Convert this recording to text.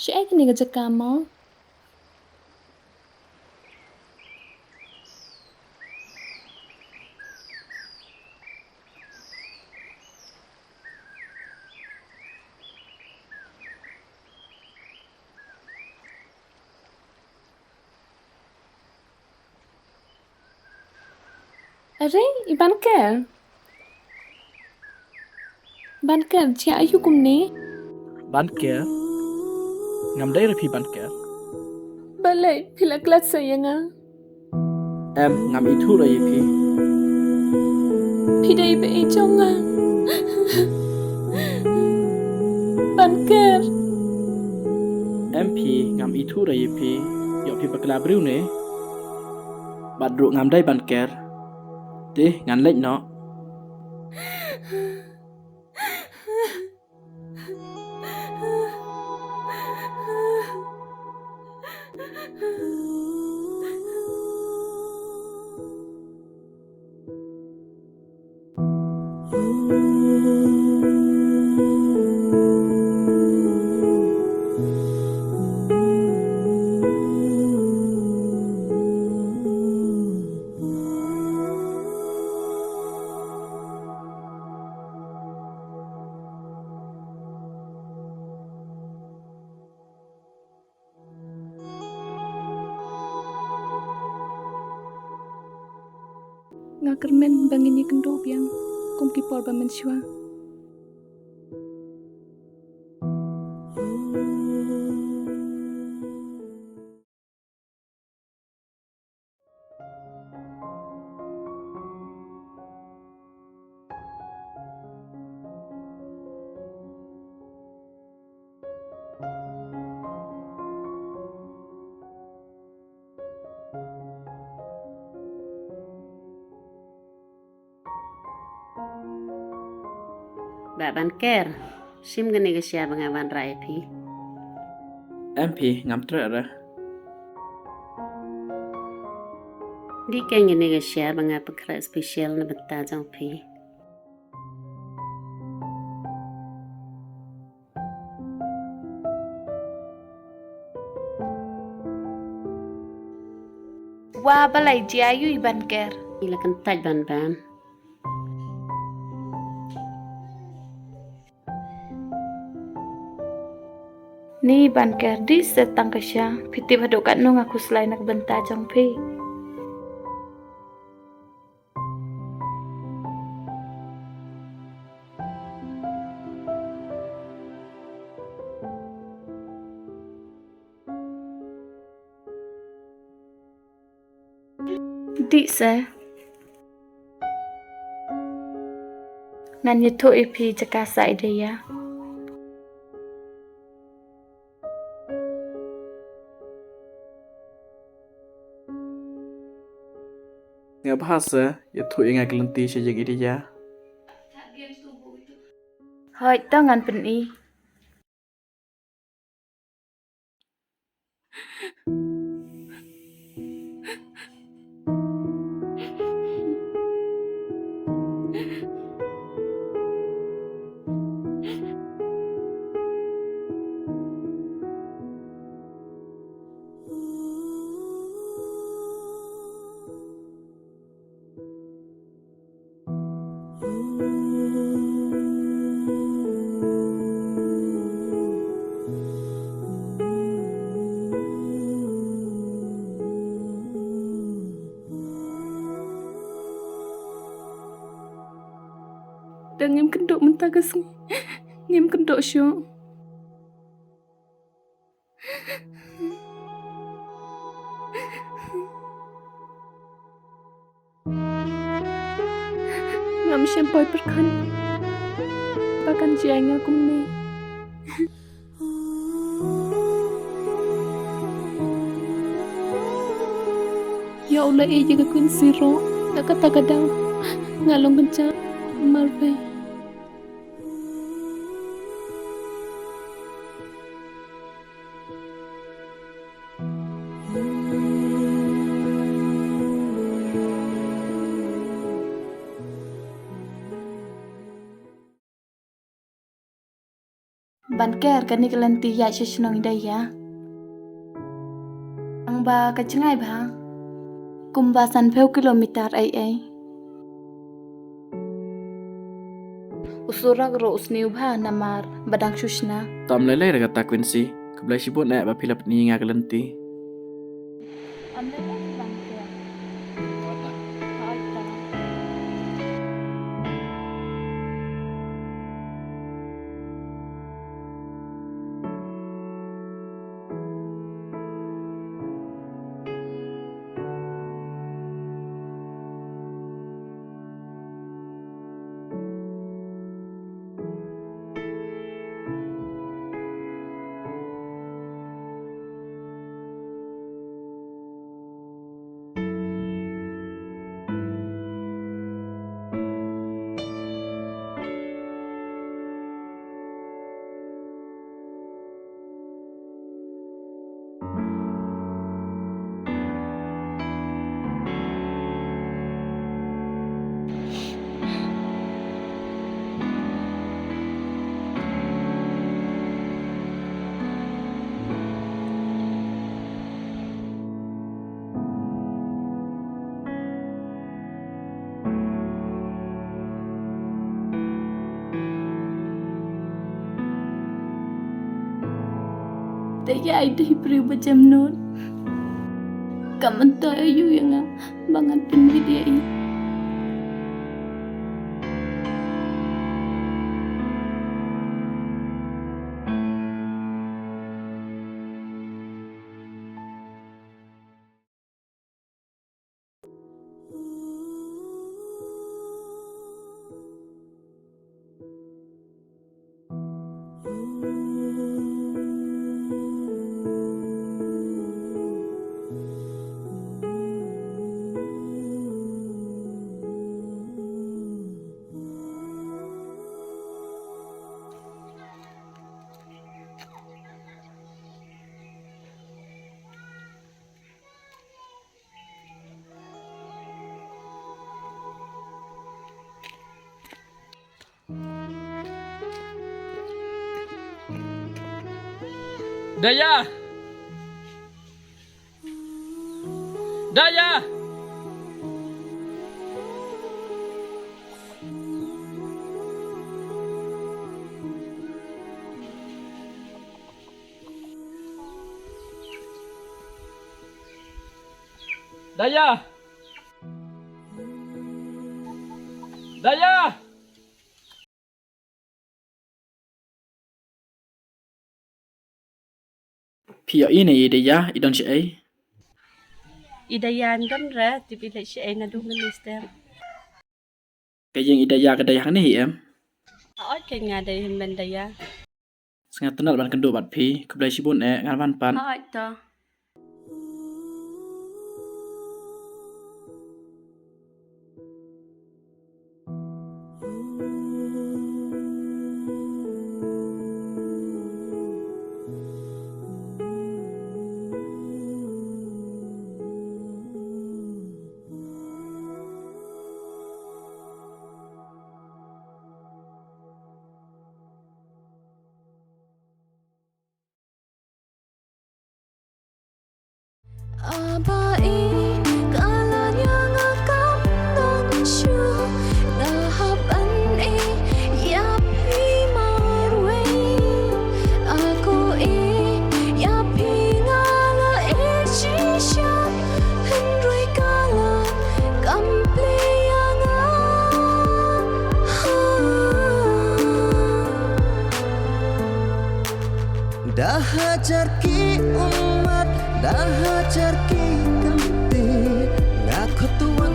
Siya kini ka mo? Are, iban ka? Banker, siya ayu kumni? Banker? Ngam day rapi banker? Balay, pilaglat saya nga. Ngam itu ra yipi. Piday ba ijong nga? Banker. Pi ngam itu ra yipi. Yo pi bakla briu ne. Badru ngam day banker. Teh ngan lek no. Nga kermen bangin ni kendo biang. Kum kipor ba mensyua. Ba banker, sim gani ga siya banga ban rai pi. Pi ngam tra ra. Di kan gani ga siya banga pakra spesial na benta jang pi. Wah, balay, siya ayu banker. Ila kan taj ban ban. Ni banker di setang ka siya. Piti padukan no nga kuslay nagbenta jang pi. Di sa. Ngan yuto ipi jakasa ideya. Nga bahasa ya tu inga kelenti siya jeg iri ya. Hoy, tangan peni. Dan ngim kendok mentagas ngim kendok syo. Ngam siyempre perkan. Bahkan siya nga kumni. Ya Allah, jaga kun siro. Nakatagadaw. Ngalong kenca. Marve. banker kani kelanti ya shishnong daya. Ang ba kacengay ba? Kumbasan 10 kilometer ay. Usurag ro usniu ba namar badang shushna. Tam lelai raga tak Quincy. Keblai sibuk naik bapilap ni ngak lenti. Anda banker. Daya ay dahi priyo macam nun. Kaman tayo yang bangan pinvidya i. Daya! Daya! Daya! Daya! Pia ini Daya idon si ai. Idayan kan ra tipilay siya ay nadungan mister. Kayang Daya ke Daya ni em. Aot kay nga dayon bandaya. Sangat tenal ban kendo bat pi keblai sibuk ngan ban pan. Aot to. Abai kalanya ngakam donchu nahap an yapi marwe aku yapi ngala echisha henry kala kampleyanga dah hajar ki umat dah hajar ki kanti ngaku tuan